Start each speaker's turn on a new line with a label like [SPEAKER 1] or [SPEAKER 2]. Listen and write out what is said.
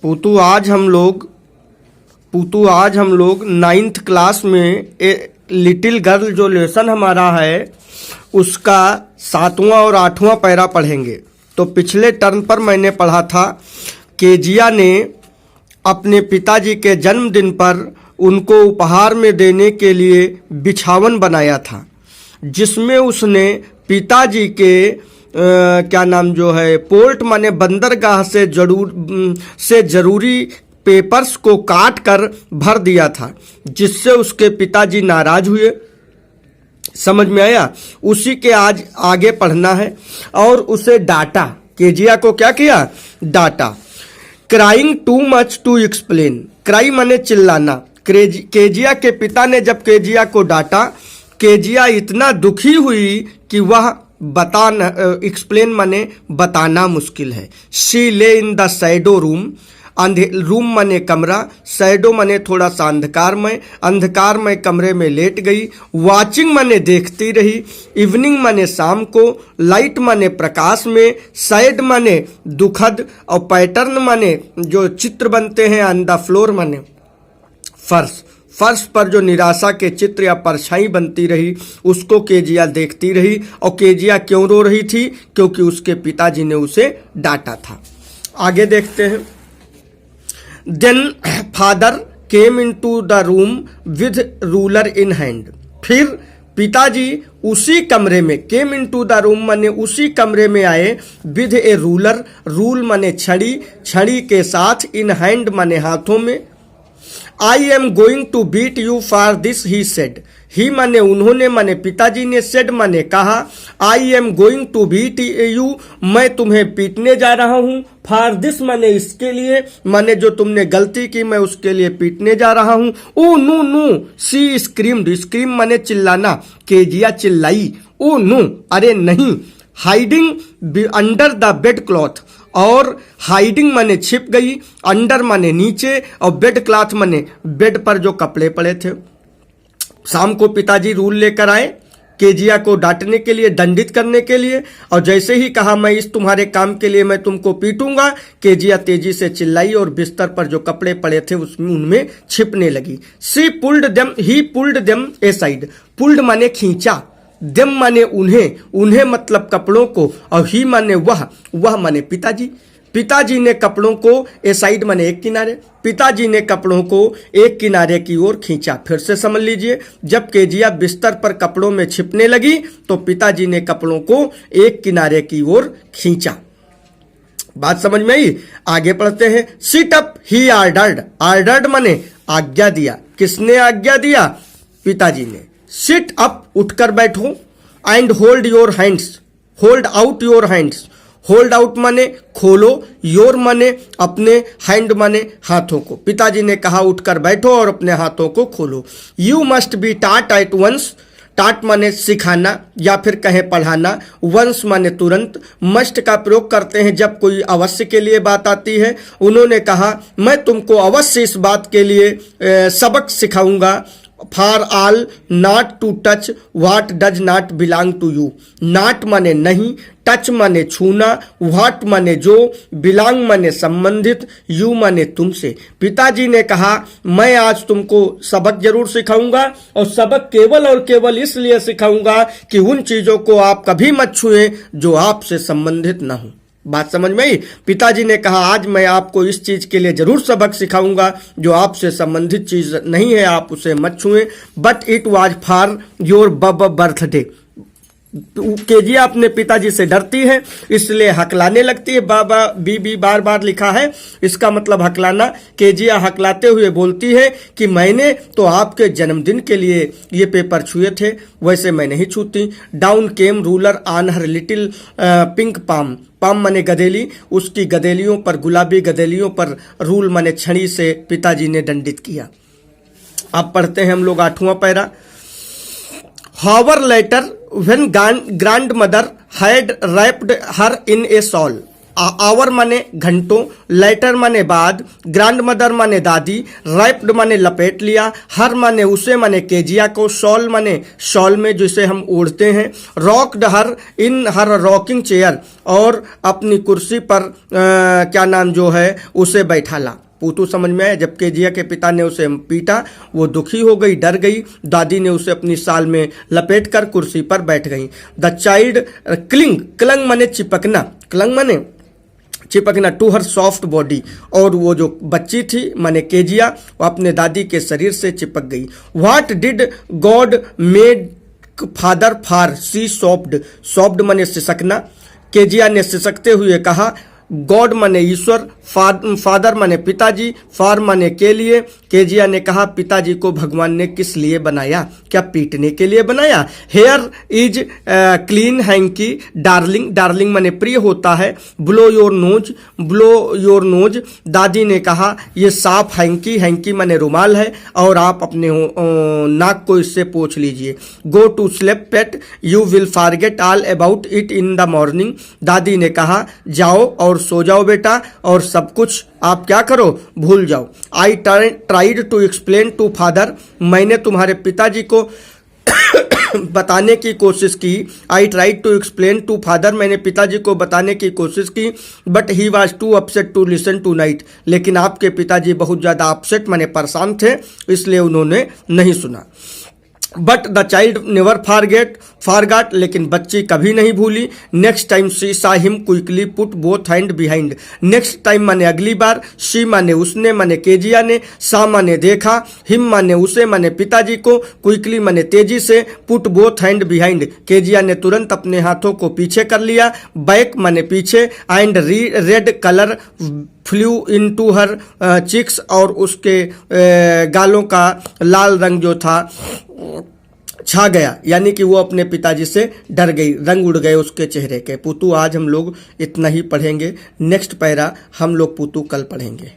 [SPEAKER 1] पूतू आज हम लोग 9th क्लास में लिटिल गर्ल जो लेसन हमारा है उसका 7वां और 8वां पैरा पढ़ेंगे। तो पिछले टर्न पर मैंने पढ़ा था केजिया ने अपने पिताजी के जन्मदिन पर उनको उपहार में देने के लिए बिछावन बनाया था, जिसमें उसने पिताजी के क्या नाम जो है पोर्ट माने बंदरगाह से जरूरी पेपर्स को काट कर भर दिया था, जिससे उसके पिताजी नाराज हुए। समझ में आया? उसी के आज आगे पढ़ना है और उसे डांटा। केजिया को क्या किया? डांटा। Crying too much to explain. Cry माने चिल्लाना। केजिया के पिता ने जब केजिया को डांटा, केजिया इतना दुखी हुई कि वह एक्सप्लेन माने बताना मुश्किल है। शी ले in the shadow room. Room माने कमरा, शैडो माने थोड़ा सा अंधकारमय कमरे में लेट गई। वाचिंग माने देखती रही। इवनिंग माने शाम को। लाइट माने प्रकाश में। सैड माने दुखद। और पैटर्न माने जो चित्र बनते हैं। ऑन द फ्लोर माने फर्श पर जो निराशा के चित्र या परछाई बनती रही, उसको केजिया देखती रही। और केजिया क्यों रो रही थी? क्योंकि उसके पिताजी ने उसे डांटा था। आगे देखते हैं। Then father came into the room with ruler in hand. फिर पिताजी उसी कमरे में, केम इनटू द रूम माने उसी कमरे में आए। विद ए रूल माने छड़ी के साथ। इन हैंड माने हाथों में। I am going to beat you for this he said. He माने उन्होंने माने पिताजी ने, सेड माने कहा। I am going to beat you, मैं तुम्हें पीटने जा रहा हूं। फॉर दिस माने इसके लिए, माने जो तुमने गलती की मैं उसके लिए पीटने जा रहा हूं। Oh no no, she screamed. Scream माने चिल्लाना। केजिया चिल्लाई। ओ नो, अरे नहीं। Hiding under the bed cloth. और हाइडिंग माने छिप गई। अंडर माने नीचे। और बेड क्लॉथ माने बेड पर जो कपड़े पड़े थे। शाम को पिताजी रूल लेकर आए केजिया को डांटने के लिए, दंडित करने के लिए। और जैसे ही कहा मैं इस तुम्हारे काम के लिए मैं तुमको पीटूंगा, केजिया तेजी से चिल्लाई और बिस्तर पर जो कपड़े पड़े थे उसमें उनमें छिपने लगी। ही पुल्ड देम ए साइड। पुल्ड माने खींचा। देम माने उन्हें मतलब कपड़ों को। और ही माने वह माने पिताजी ने कपड़ों को ए साइड माने एक किनारे। पिताजी ने कपड़ों को एक किनारे की ओर खींचा। फिर से समझ लीजिए, जब केजिया बिस्तर पर कपड़ों में छिपने लगी तो पिताजी ने कपड़ों को एक किनारे की ओर खींचा। बात समझ में आई? आगे पढ़ते हैं। सिट अप ही आर्डर्ड माने आज्ञा दिया। किसने आज्ञा दिया? पिताजी ने। सिट अप उठकर बैठो। And hold your hands. Hold out your hands. Hold out माने खोलो। योर माने अपने। हैंड माने हाथों को। पिताजी ने कहा उठकर बैठो और अपने हाथों को खोलो। यू मस्ट बी टाट एट वंस। टाट माने सिखाना या फिर कहें पढ़ाना। वंस माने तुरंत। मस्ट का प्रयोग करते हैं जब कोई अवश्य के लिए बात आती है। उन्होंने कहा मैं तुमको अवश्य इस बात के लिए सबक सिखाऊंगा। For all not to touch what does not belong to you. Not माने नहीं। टच माने छूना। व्हाट माने जो। बिलोंग माने संबंधित। यू माने तुमसे। पिताजी ने कहा मैं आज तुमको सबक जरूर सिखाऊंगा और सबक केवल और केवल इसलिए सिखाऊंगा कि उन चीजों को आप कभी मत छुएं जो आपसे संबंधित ना हो। बात समझ में आई? पिताजी ने कहा आज मैं आपको इस चीज के लिए जरूर सबक सिखाऊंगा जो आपसे संबंधित चीज नहीं है, आप उसे मत छुएं। But it was for your birthday. Keziah अपने पिताजी से डरती है, इसलिए हकलाने लगती है। बाबा बीबी बार बार लिखा है, इसका मतलब हकलाना। केजिया हकलाते हुए बोलती है कि मैंने तो आपके जन्मदिन के लिए ये पेपर छुए थे, वैसे मैं नहीं छूती। Down came ruler on her little pink palm. Palm माने गदेली। उसकी गदेलियों पर, गुलाबी गदेलियों पर रूल माने छड़ी से पिताजी ने दंडित किया। अब पढ़ते हैं हम लोग 8वां para. However later when grandmother had wrapped her in a shawl। Hour माने घंटों, लेटर माने बाद, ग्रैंड मदर माने दादी, रैप्ड माने लपेट लिया, हर माने उसे माने केजिया को, शॉल माने शॉल में जिसे हम ओढ़ते हैं, रॉक्ड हर इन हर रॉकिंग चेयर और अपनी कुर्सी पर क्या नाम जो है उसे बैठाला। पूतू समझ में आया। जब केजिया के पिता ने उसे पीटा, वो दुखी हो गई, डर गई। दादी ने उसे अपनी साल में लपेट कर कुर्सी पर बैठ गई। द चाइल्ड क्लंग माने चिपकना, क्लंग माने चिपकना टू हर सॉफ्ट बॉडी, और वो जो बच्ची थी माने केजिया, वो अपने दादी के शरीर से चिपक गई। What did God made father for, she sobbed, sobbed माने सिसकना। केजिया ने सिसकते हुए कहा। गॉड माने ईश्वर, फादर माने पिताजी, फॉर माने के लिए। केजिया ने कहा, पिताजी को भगवान ने किस लिए बनाया? क्या पीटने के लिए बनाया? Here is clean hanky darling, darling माने प्रिय होता है। Blow your nose, blow your nose. दादी ने कहा, ये साफ हैंकी, हैंकी माने रुमाल है, और आप अपने नाक को इससे पोंछ लीजिए। Go to sleep pet, you will forget all about it in the morning. दादी ने कहा, जाओ और सो जाओ बेटा, और सब कुछ आप क्या करो, भूल जाओ। I tried to explain to father, मैंने तुम्हारे पिताजी को बताने की कोशिश की। I tried to explain to father, मैंने पिताजी को बताने की कोशिश की। But he was too upset to listen tonight, लेकिन आपके पिताजी बहुत ज़्यादा अपसेट माने परेशान थे, इसलिए उन्होंने नहीं सुना। But the child never forgot, लेकिन बच्ची कभी नहीं भूली। नेक्स्ट टाइम शी सा him quickly put both hand behind. Next time माने अगली बार, शी माने उसने माने केजिया ने, सा माने देखा, हिम माने उसे माने पिताजी को, क्विकली माने तेजी से, put both hand behind Kezia ने तुरंत अपने हाथों को पीछे कर लिया, बैक माने पीछे, and red colour flew into her cheeks, और उसके गालों का लाल रंग जो था छा गया, यानी कि वो अपने पिताजी से डर गई, रंग उड़ गए उसके चेहरे के। पुतू आज हम लोग इतना ही पढ़ेंगे। नेक्स्ट पैरा हम लोग पुतू कल पढ़ेंगे।